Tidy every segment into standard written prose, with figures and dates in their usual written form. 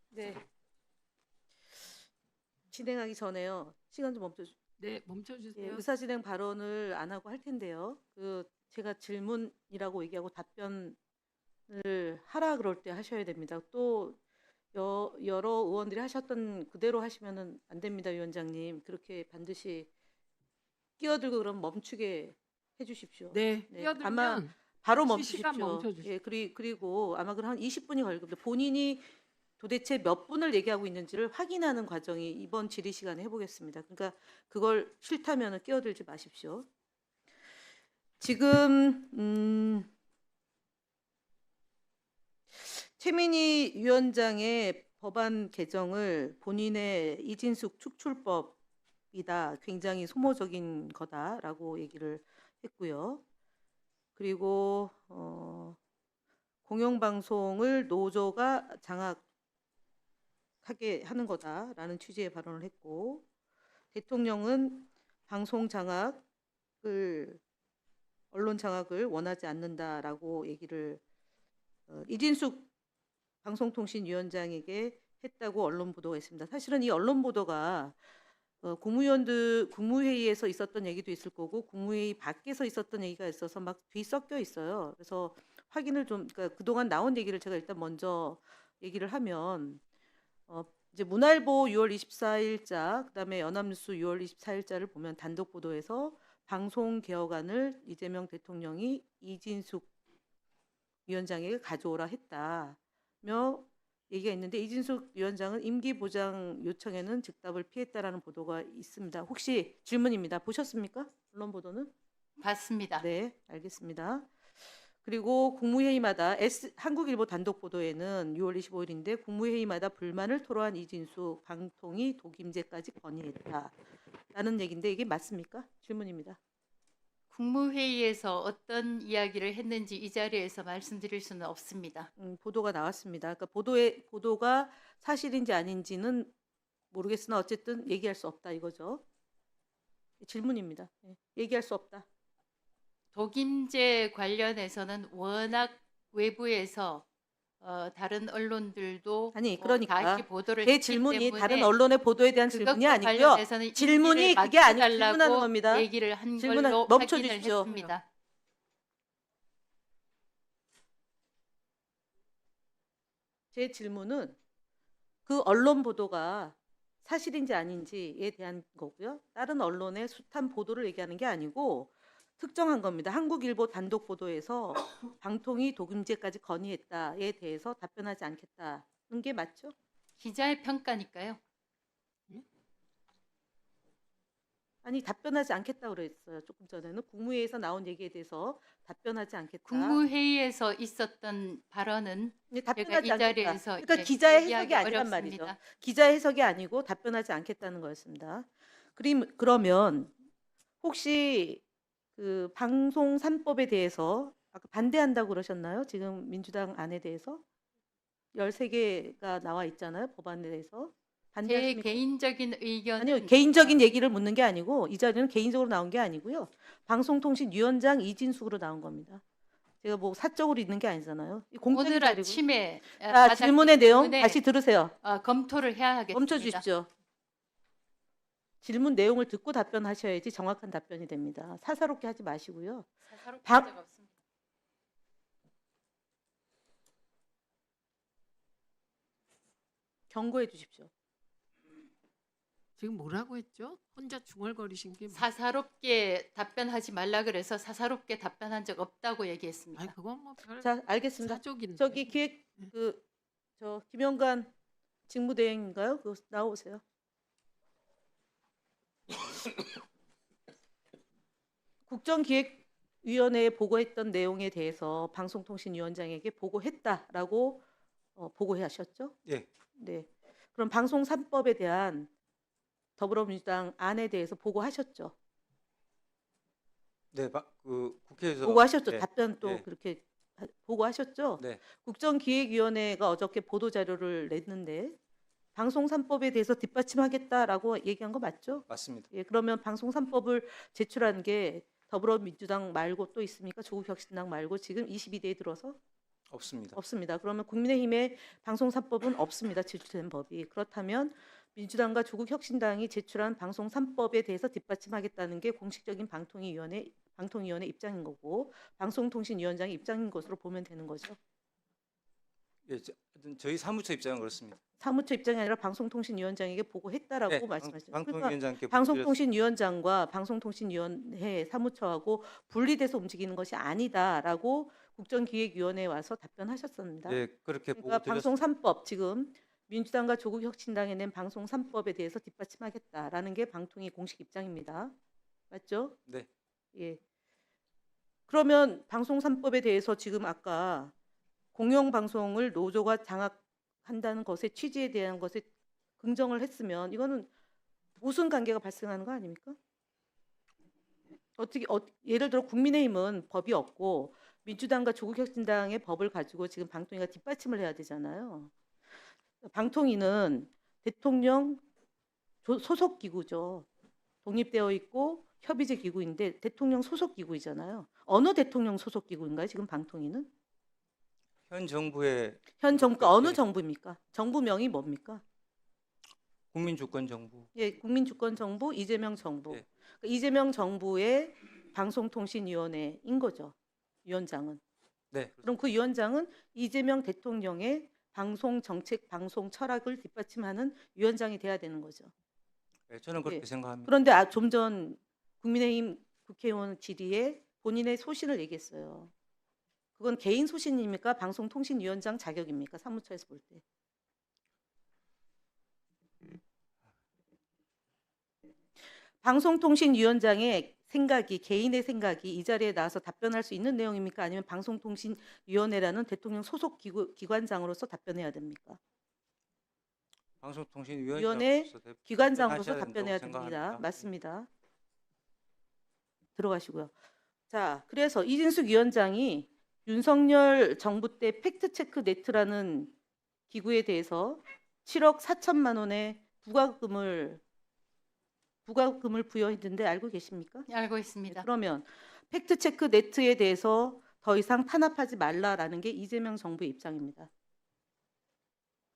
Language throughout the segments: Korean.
네. 진행하기 전에요. 시간 좀 멈춰 네, 예, 멈춰주세요. 의사진행 발언을 안 하고 할 텐데요. 제가 질문이라고 얘기하고 답변을 하라 그럴 때 하셔야 됩니다. 또 여러 의원들이 하셨던 그대로 하시면은 안 됩니다, 위원장님. 그렇게 반드시 끼어들고 그럼 멈추게 해주십시오. 네, 네, 아마 끼어들면 바로 실시간 멈추십시오. 멈춰주십시오. 예, 그리고 아마 그럼 한 20분이 걸릴 겁니다. 본인이 도대체 몇 분을 얘기하고 있는지를 확인하는 과정이 이번 질의 시간에 해보겠습니다. 그러니까 그걸 싫다면 끼어들지 마십시오. 지금 최민희 위원장의 법안 개정을 본인의 이진숙 축출법이다, 굉장히 소모적인 거다라고 얘기를 했고요. 그리고 공영방송을 노조가 장악하게 하는 거다라는 취지의 발언을 했고, 대통령은 방송 장악을, 언론 장악을 원하지 않는다라고 얘기를 이진숙 방송통신위원장에게 했다고 언론 보도가 있습니다. 사실은 이 언론 보도가 국무회의에서 있었던 얘기도 있을 거고 국무회의 밖에서 있었던 얘기가 있어서 막 뒤섞여 있어요. 그래서 확인을 좀, 그러니까 그동안 나온 얘기를 제가 일단 먼저 얘기를 하면 이제 문화일보 6월 24일자, 그다음에 연합뉴스 6월 24일자를 보면 단독 보도에서 방송 개혁안을 이재명 대통령이 이진숙 위원장에게 가져오라 했다며 얘기가 있는데, 이진숙 위원장은 임기 보장 요청에는 즉답을 피했다라는 보도가 있습니다. 혹시 질문입니다. 보셨습니까? 언론 보도는? 봤습니다. 네, 알겠습니다. 그리고 국무회의마다 한국일보 단독 보도에는 6월 25일인데 국무회의마다 불만을 토로한 이진숙 방통위 독임제까지 건의했다라는 얘기인데 이게 맞습니까? 질문입니다. 국무회의에서 어떤 이야기를 했는지 이 자리에서 말씀드릴 수는 없습니다. 보도가 나왔습니다. 그러니까 보도가 사실인지 아닌지는 모르겠으나 어쨌든 얘기할 수 없다 이거죠. 질문입니다. 예, 얘기할 수 없다. 독임제 관련해서는 워낙 외부에서 다른 언론들도 아니, 그러니까 다시 보도를 제 했기 질문이 때문에 다른 언론의 보도에 대한 질문이 그것과 아니고요. 관련해서는 질문이 임기를 그게 아니고 맞춰달라고 질문하는 겁니다. 얘기를 한 질문은 걸로 멈춰 확인을 주십시오. 했습니다. 제 질문은 그 언론 보도가 사실인지 아닌지에 대한 거고요. 다른 언론의 숱한 보도를 얘기하는 게 아니고 특정한 겁니다. 한국일보 단독 보도에서 방통위 독임제까지 건의했다에 대해서 답변하지 않겠다는 게 맞죠? 기자의 평가니까요. 아니, 답변하지 않겠다고 그랬어요. 조금 전에는 국무회의에서 나온 얘기에 대해서 답변하지 않겠다. 국무회의에서 있었던 발언은 네, 제가 답변하지 이 않겠다. 자리에서 그러니까 기자의 해석이 얘기하기 아니란 어렵습니다. 말이죠. 기자의 해석이 아니고 답변하지 않겠다는 거였습니다. 그러면 혹시 그 방송 3법에 대해서 아까 반대한다고 그러셨나요? 지금 민주당 안에 대해서 13개가 나와 있잖아요. 법안에 대해서. 제 반대하십니까? 개인적인 의견은 아니요. 개인적인 얘기를 묻는 게 아니고 이 자리는 개인적으로 나온 게 아니고요. 방송통신위원장 이진숙으로 나온 겁니다. 제가 뭐 사적으로 있는 게 아니잖아요. 이 공적인 오늘 자리고. 아침에 자, 받았기 질문의 내용 때문에 다시 들으세요. 검토를 해야 하겠습니다. 멈춰 주십시오. 질문 내용을 듣고 답변하셔야지 정확한 답변이 됩니다. 사사롭게 하지 마시고요. 사사롭게 박- 한 적 없습니다. 경고해 주십시오. 지금 뭐라고 했죠? 혼자 중얼거리신 게 뭐? 사사롭게 답변하지 말라 그래서 사사롭게 답변한 적 없다고 얘기했습니다. 아니 그건 뭐별 자, 알겠습니다. 사족인데. 저기 김영관 직무대행인가요? 그 나오세요. 국정기획위원회에 보고했던 내용에 대해서 방송통신위원장에게 보고했다라고 보고하셨죠? 예, 네. 그럼 방송 3법에 대한 더불어민주당 안에 대해서 보고하셨죠? 네, 그 국회에서 보고하셨죠? 네, 답변 또 네. 그렇게 보고하셨죠? 네, 국정기획위원회가 어저께 보도자료를 냈는데 방송 3법에 대해서 뒷받침하겠다라고 얘기한 거 맞죠? 맞습니다. 예, 그러면 방송 3법을 제출한 게 더불어민주당 말고 또 있습니까? 조국혁신당 말고 지금 22대에 들어서? 없습니다. 없습니다. 그러면 국민의힘의 방송 3법은 없습니다. 제출된 법이. 그렇다면 민주당과 조국혁신당이 제출한 방송 3법에 대해서 뒷받침하겠다는 게 공식적인 방통위원회 입장인 거고 방송통신위원장의 입장인 것으로 보면 되는 거죠. 예, 하여튼 저희 사무처 입장은 그렇습니다. 사무처 입장이 아니라 방송통신위원장에게 보고했다라고 네, 말씀하시죠. 그러니까 방통위원장께 방송통신위원장과 방송통신위원회 사무처하고 분리돼서 움직이는 것이 아니다라고 국정기획위원회에 와서 답변하셨습니다. 예, 그렇게 그러니까 보고 방송 드렸습니다. 3법 지금 민주당과 조국혁신당이 낸 방송 3법에 대해서 뒷받침하겠다라는 게 방통위 공식 입장입니다. 맞죠? 네, 예. 그러면 방송 3법에 대해서 지금 아까 공영방송을 노조가 장악한다는 것의 취지에 대한 것에 긍정을 했으면 이거는 모순 관계가 발생하는 거 아닙니까? 예를 들어 국민의힘은 법이 없고 민주당과 조국혁신당의 법을 가지고 지금 방통위가 뒷받침을 해야 되잖아요. 방통위는 대통령 소속 기구죠. 독립되어 있고 협의제 기구인데 대통령 소속 기구이잖아요. 어느 대통령 소속 기구인가요? 지금 방통위는? 현 정부의 현 정부가 어느 정부입니까? 정부명이 뭡니까? 국민주권정부. 예, 국민주권정부 이재명 정부. 예. 그러니까 이재명 정부의 방송통신위원회인 거죠. 위원장은. 네, 그럼 그 위원장은 이재명 대통령의 방송 정책, 방송 철학을 뒷받침하는 위원장이 돼야 되는 거죠. 네, 저는 그렇게 예. 생각합니다. 그런데 좀 전 국민의힘 국회의원 질의에 본인의 소신을 얘기했어요. 그건 개인 소신입니까? 방송통신위원장 자격입니까? 사무처에서 볼 때. 방송통신위원장의 생각이 개인의 생각이 이 자리에 나와서 답변할 수 있는 내용입니까? 아니면 방송통신위원회라는 대통령 소속 기관장으로서 답변해야 됩니까? 방송통신위원회로서 기관장으로서 답변하셔야 답변해야 된다고 됩니다. 생각합니다. 맞습니다. 들어가시고요. 자, 그래서 이진숙 위원장이 윤석열 정부 때 팩트체크 네트라는 기구에 대해서 7억 4천만 원의 부과금을 부여했는데 알고 계십니까? 알고 있습니다. 그러면 팩트체크 네트에 대해서 더 이상 탄압하지 말라라는 게 이재명 정부의 입장입니다.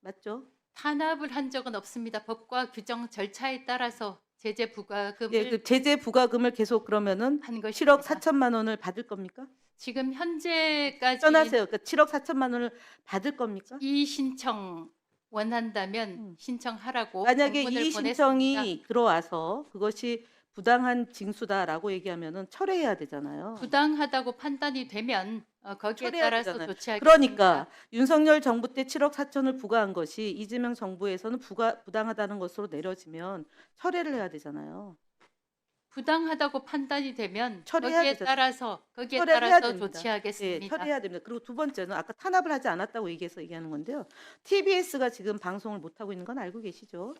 맞죠? 탄압을 한 적은 없습니다. 법과 규정 절차에 따라서 제재 부과금을 예, 그 제재 부과금을 계속 그러면은 한 7억 것입니다. 4천만 원을 받을 겁니까? 지금 현재까지 떠나세요. 그러니까 7억 4천만 원을 받을 겁니까? 이 신청 원한다면 신청하라고 만약에 공문을 이 보냈습니다. 신청이 들어와서 그것이 부당한 징수다라고 얘기하면은 철회해야 되잖아요. 부당하다고 판단이 되면 거기에 철회해야 따라서 되잖아요. 조치하겠습니다. 그러니까 윤석열 정부 때 7억 4천을 부과한 것이 이재명 정부에서는 부당하다는 것으로 내려지면 철회를 해야 되잖아요. 부당하다고 판단이 되면 처리해야 거기에 되잖아요. 따라서 철회해야 됩니다. 예, 조치하겠습니다. 처리해야 됩니다. 그리고 두 번째는 아까 탄압을 하지 않았다고 얘기하는 건데요. TBS가 지금 방송을 못 하고 있는 건 알고 계시죠?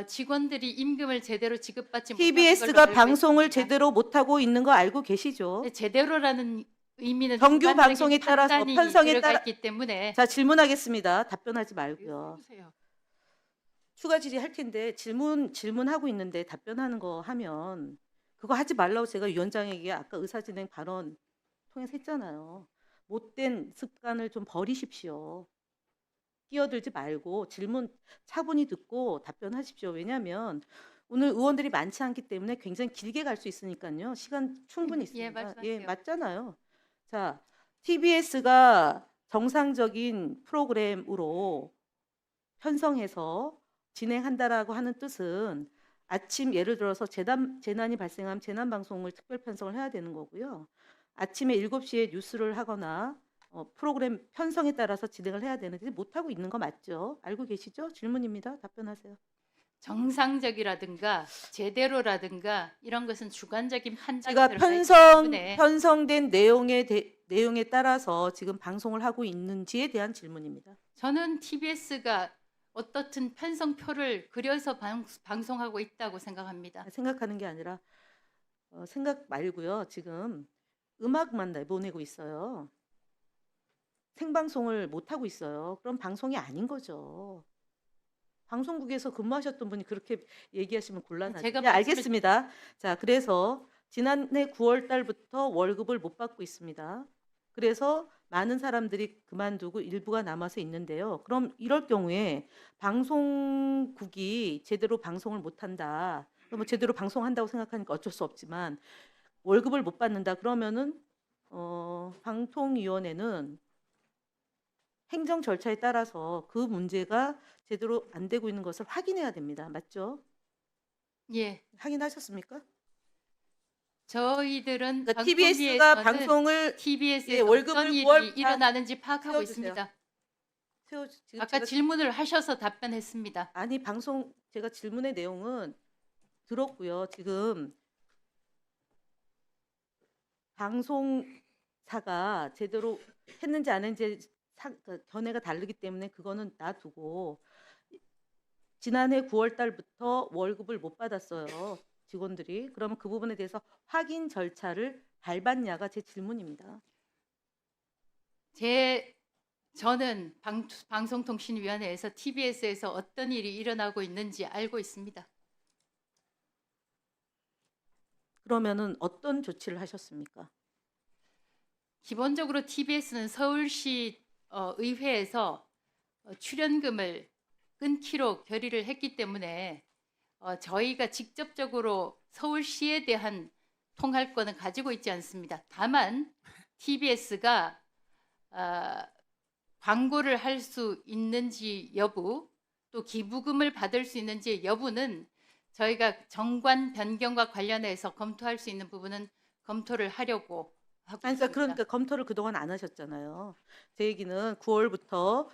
직원들이 임금을 제대로 지급받지 못하는 TBS가 걸로 알고 방송을 있습니다. 제대로 못 하고 있는 거 알고 계시죠? 네, 제대로라는 의미는 정규 주관적인 방송에 따라서 판단이 편성에 들어가 따라 있기 때문에 자, 질문하겠습니다. 답변하지 말고요. 해주세요. 추가 질의할 텐데 질문하고 있는데 답변하는 거 하면 그거 하지 말라고 제가 위원장에게 아까 의사진행 발언 통해서 했잖아요. 못된 습관을 좀 버리십시오. 끼어들지 말고 질문 차분히 듣고 답변하십시오. 왜냐하면 오늘 의원들이 많지 않기 때문에 굉장히 길게 갈 수 있으니까요. 시간 충분히 예, 있습니다. 말씀하세요. 맞잖아요. 자, TBS가 정상적인 프로그램으로 편성해서 진행한다라고 하는 뜻은 아침 예를 들어서 재난이 발생하면 재난 방송을 특별 편성을 해야 되는 거고요. 아침에 7시에 뉴스를 하거나 프로그램 편성에 따라서 진행을 해야 되는데 못하고 있는 거 맞죠? 알고 계시죠? 질문입니다. 답변하세요. 정상적이라든가 제대로라든가 이런 것은 주관적인 판단이 제가 들어가 있기 때문에 편성된 내용에 따라서 지금 방송을 하고 있는지에 대한 질문입니다. 저는 TBS가 어떻든 편성표를 그려서 방송하고 있다고 생각합니다. 생각하는 게 아니라 생각 말고요. 지금 음악만 내보내고 있어요. 생방송을 못 하고 있어요. 그럼 방송이 아닌 거죠. 방송국에서 근무하셨던 분이 그렇게 얘기하시면 곤란하죠. 제가 네, 알겠습니다. 자, 그래서 지난해 9월 달부터 월급을 못 받고 있습니다. 그래서 많은 사람들이 그만두고 일부가 남아서 있는데요. 그럼 이럴 경우에 방송국이 제대로 방송을 못한다. 뭐 제대로 방송한다고 생각하니까 어쩔 수 없지만 월급을 못 받는다. 그러면은 방통위원회는 행정 절차에 따라서 그 문제가 제대로 안 되고 있는 것을 확인해야 됩니다. 맞죠? 예, 확인하셨습니까? 저희들은 그러니까 TBS가 방통위에서는 방송을 TBS에서 예, 월급을 어떤 일이 9월 다 일어나는지 파악하고 세워주세요. 있습니다. 지금 아까 제가 질문을 하셔서 답변했습니다. 아니 방송 제가 질문의 내용은 들었고요. 지금 방송사가 제대로 했는지 안 했는지 견해가 다르기 때문에 그거는 놔두고 지난해 9월 달부터 월급을 못 받았어요. 직원들이. 그러면 그 부분에 대해서 확인 절차를 밟았냐가 제 질문입니다. 저는 방송통신위원회에서 TBS에서 어떤 일이 일어나고 있는지 알고 있습니다. 그러면은 어떤 조치를 하셨습니까? 기본적으로 TBS는 서울시 의회에서 출연금을 끊기로 결의를 했기 때문에 저희가 직접적으로 서울시에 대한 통할권은 가지고 있지 않습니다. 다만 TBS가 광고를 할 수 있는지 여부, 또 기부금을 받을 수 있는지 여부는 저희가 정관 변경과 관련해서 검토할 수 있는 부분은 검토를 하려고 하고 아니, 있습니다. 그러니까 검토를 그동안 안 하셨잖아요. 제 얘기는 9월부터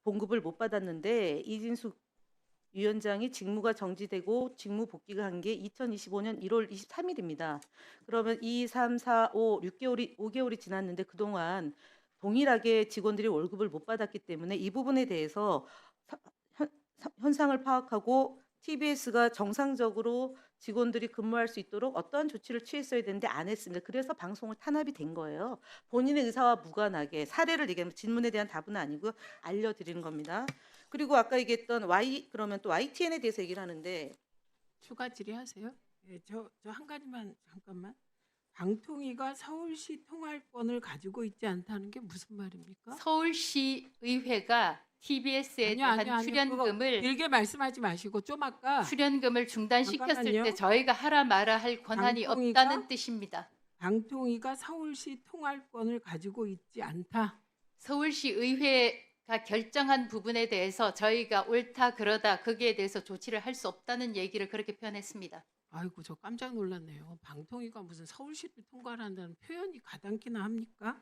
봉급을 못 받았는데 이진숙 위원장이 직무가 정지되고 직무 복귀가 한 게 2025년 1월 23일입니다. 그러면 2, 3, 4, 5, 5개월이 지났는데 그동안 동일하게 직원들이 월급을 못 받았기 때문에 이 부분에 대해서 현상을 파악하고 TBS가 정상적으로 직원들이 근무할 수 있도록 어떠한 조치를 취했어야 되는데 안 했습니다. 그래서 방송을 탄압이 된 거예요. 본인의 의사와 무관하게 사례를 얘기하면 질문에 대한 답은 아니고요. 알려드리는 겁니다. 그리고 아까 얘기했던 그러면 또 YTN에 대해서 얘기를 하는데 추가 질의하세요. 예, 저 한 가지만 잠깐만. 방통위가 서울시 통할권을 가지고 있지 않다는 게 무슨 말입니까? 서울시 의회가 TBS에 아니요, 대한 아니요. 그거 출연금을 길게 말씀하지 마시고 좀 아까 중단시켰을 잠깐만요. 때 저희가 하라 마라 할 권한이 방통위가- 없다는 뜻입니다. 방통위가 서울시 통할권을 가지고 있지 않다. 서울시 의회가 결정한 부분에 대해서 저희가 옳다 그러다 거기에 대해서 조치를 할 수 없다는 얘기를 그렇게 표현했습니다. 아이고 저 깜짝 놀랐네요. 방통위가 무슨 서울시를 통과를 한다는 표현이 가당키나 합니까?